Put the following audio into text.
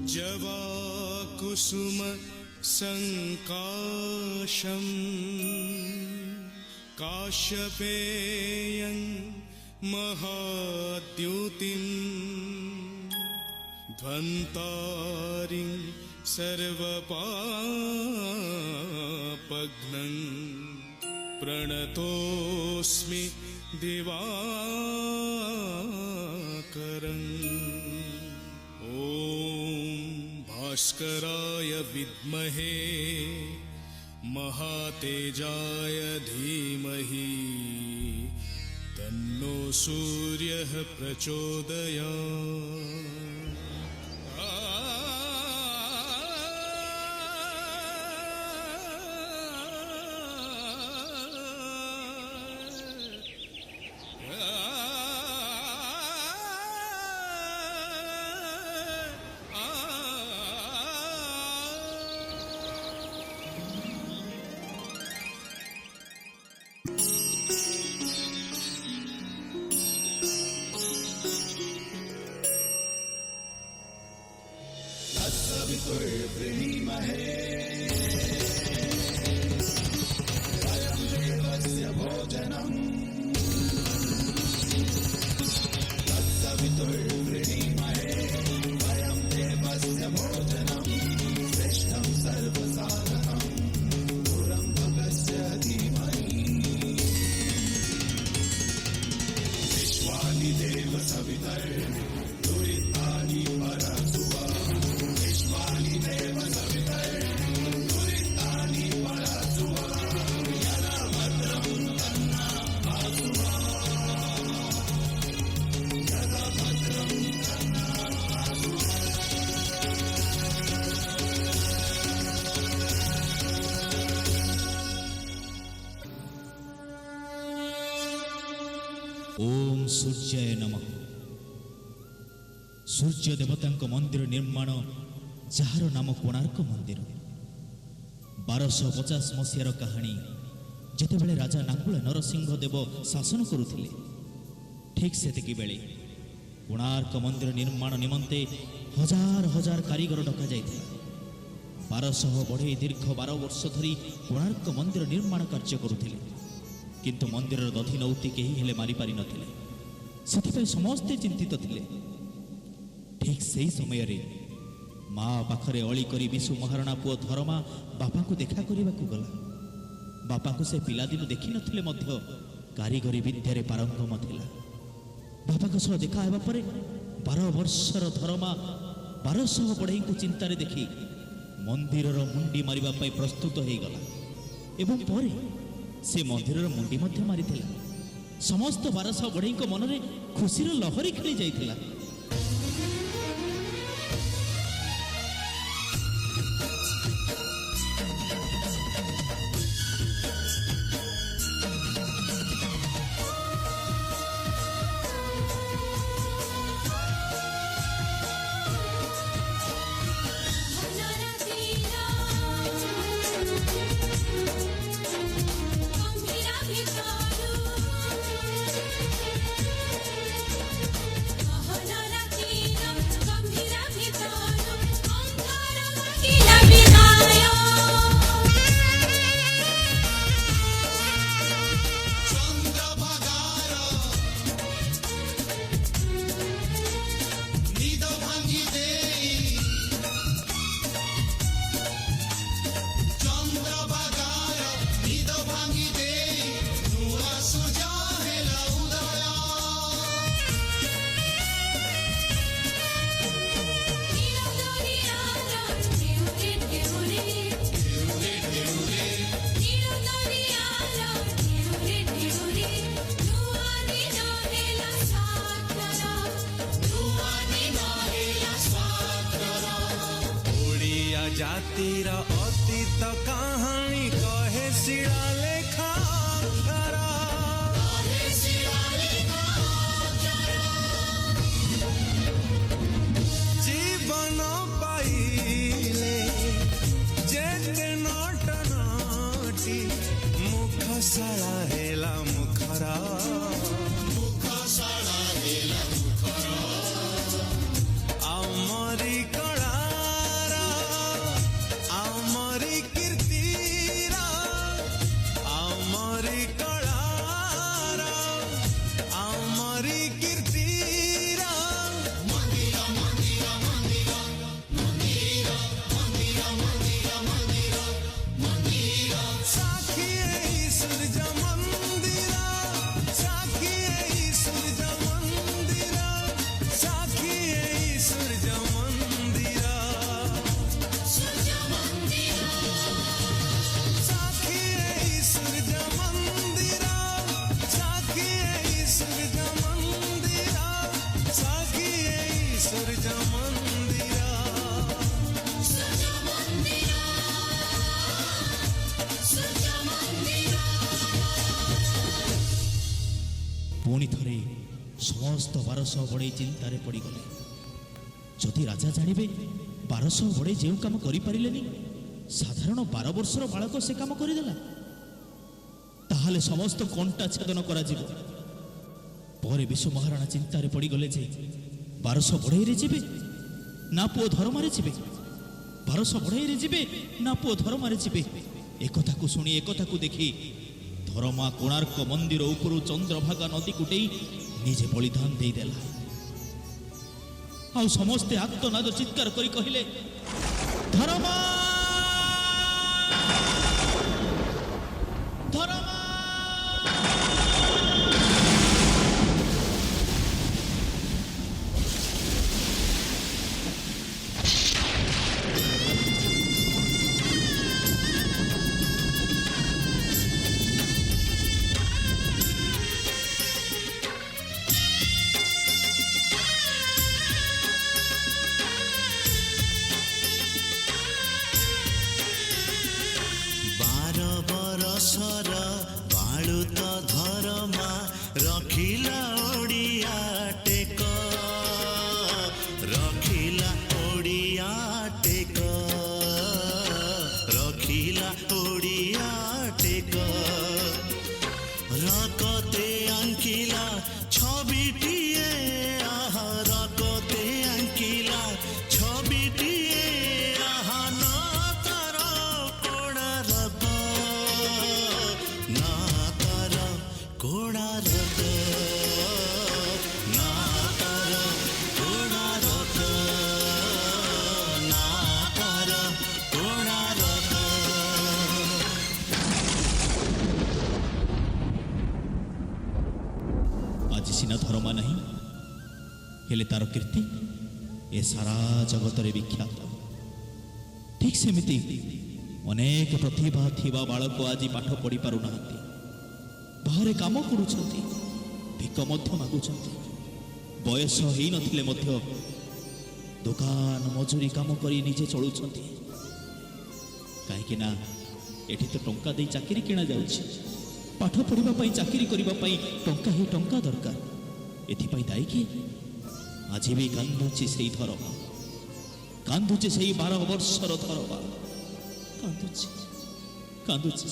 जवा कुसुम संकाशम काश्यपेयं महाद्युतिं ध्वन्तारिं सर्वपापघ्नं प्रणतोऽस्मि दिवाकरम्। ॐ भास्कराय विद्महे महातेजाय धीमहि तन्नो सूर्यः प्रचोदयात्। तत्सवितुर्वृणीमहे वयं देवस्य भोजनम्। तत्सवितुर्वृणीमहे वयं देवस्य भोजनम्। श्रेष्ठं सर्वसाधनं पुरं भगस्य धीमहि। विश्वानि देव सवितर्दुरितानि परसुवा। ओम सूर्याय नमः। सूर्य देवता मंदिर निर्माण जार नाम कोणार्क मंदिर। 1250 मसीहार कहानी जितेबले राजा नांगुल नरसिंह देव शासन करुथिले, ठीक सेतिकी बेले कोणार्क मंदिर निर्माण निमंते हजार हजार कारीगर डका जाइथिला। 1200 बढ़े दीर्घ 12 वर्ष धरी कोणार्क मंदिर निर्माण कार्य करुथिले, किंतु मंदिर दधि नौती केही हेले मारी पारि नथिले। सेथिपाई समस्ते चिंतित थिले। ठीक सेही समय रे माँ पाखरे अली करी विशु महाराणा पुओ धर्मा बापा को देखा करने गला। बापा को से पिलादिन देखि नथिले मध्य कारीगरी विद्यारे पारंगम थिला। बापा को सह देखा हेबा परे 12 वर्षर धर्मा 1200 बढ़ई को चिंतारे देखि मंदिरर मुंडी मारिबा पई प्रस्तुत हो गला एवं परे से मंदिरर मुंडी मध्य मारिथिला। समस्त 1200 बढ़ई को मनरे खुशीर लहरी खेली जाइथिला। जातिर अतीत कहानी कहे शिला लेखा जीवन पाइले जेते नट नटी मुख शाला हेला मुखरा आमरी कड़ा ପୁଣି ଥରେ ସମସ୍ତ 1200 ବଢ଼େଇ ଚିନ୍ତାରେ ପଡ଼ିଗଲେ। ଯଦି ରାଜା ଜାଣିବେ 1200 ବଢ଼େଇ ଯେଉଁ କାମ କରିପାରିଲେନି, ସାଧାରଣ 12 ବର୍ଷର ବାଳକ ସେ କାମ କରିଦେଲା, ତାହେଲେ ସମସ୍ତ କଣ୍ଟା ଛେଦନ କରାଯିବ। ପରେ ବିଶୁ ମହାରାଣା ଚିନ୍ତାରେ ପଡ଼ିଗଲେ ଯେ 1200 ବଢ଼େଇରେ ଯିବେ ନା ପୁଅ ଧର୍ମରେ ଯିବେ, 1200 ବଢ଼େଇରେ ଯିବେ ନା ପୁଅ ଧର୍ମରେ ଯିବେ। ଏକଥାକୁ ଶୁଣି ଏକଥାକୁ ଦେଖି ଧର୍ମା କୋଣାର୍କ ମନ୍ଦିର ଉପରୁ ଚନ୍ଦ୍ରଭାଗା ନଦୀକୁ ଡେଇଁ ନିଜେ ବଳିଦାନ ଦେଇଦେଲା। ଆଉ ସମସ୍ତେ ଆର୍ତ୍ତନାଦ ଚିତ୍କାର କରି କହିଲେ, ଧର୍ମା ଧର୍ମା। ବରସର ବାଳୁତ ଧରମା ରଖିଲା ଓଡ଼ିଆ ଟେକ, ରଖିଲା ଓଡ଼ିଆ ଟେକ, ରଖିଲା ଓଡ଼ିଆ ଟେକ। ରକତେ ଆଙ୍କିଲା ଛବିଟିଏ, ଆହା ରକତେ ଆଙ୍କିଲା ଛବିଟିଏ, ଆହା ନା ତାର କୋଣାର୍କ, ନା ତାର କୋଣାର୍କ, ନା ତାର କୋଣାର୍କ, ନା ତାର କୋଣାର୍କ। ଆଜି ସିନା ଧର୍ମା ନାହିଁ, ହେଲେ ତାର କୀର୍ତ୍ତି ଏ ସାରା ଜଗତରେ ବିଖ୍ୟାତ। ଠିକ୍ ସେମିତି ଅନେକ ପ୍ରତିଭା ଥିବା ବାଳକ ଆଜି ପାଠ ପଢ଼ି ପାରୁନାହାନ୍ତି, ବାହାରେ କାମ କରୁଛନ୍ତି, ଭିକ ମଧ୍ୟ ମାଗୁଛନ୍ତି। ବୟସ ହେଇନଥିଲେ ମଧ୍ୟ ଦୋକାନ ମଜୁରୀ କାମ କରି ନିଜେ ଚଳୁଛନ୍ତି। କାହିଁକି ନା ଏଠି ତ ଟଙ୍କା ଦେଇ ଚାକିରି କିଣା ଯାଉଛି। ପାଠ ପଢ଼ିବା ପାଇଁ, ଚାକିରି କରିବା ପାଇଁ ଟଙ୍କା ହିଁ ଟଙ୍କା ଦରକାର। ଏଥିପାଇଁ ଦାୟୀ କିଏ? ଆଜି ବି କାନ୍ଦୁଛି ସେଇ ଧରମା, କାନ୍ଦୁଛି ସେଇ 12 ବର୍ଷର ଧରମା, କାନ୍ଦୁଛି କାନ୍ଦୁଛି।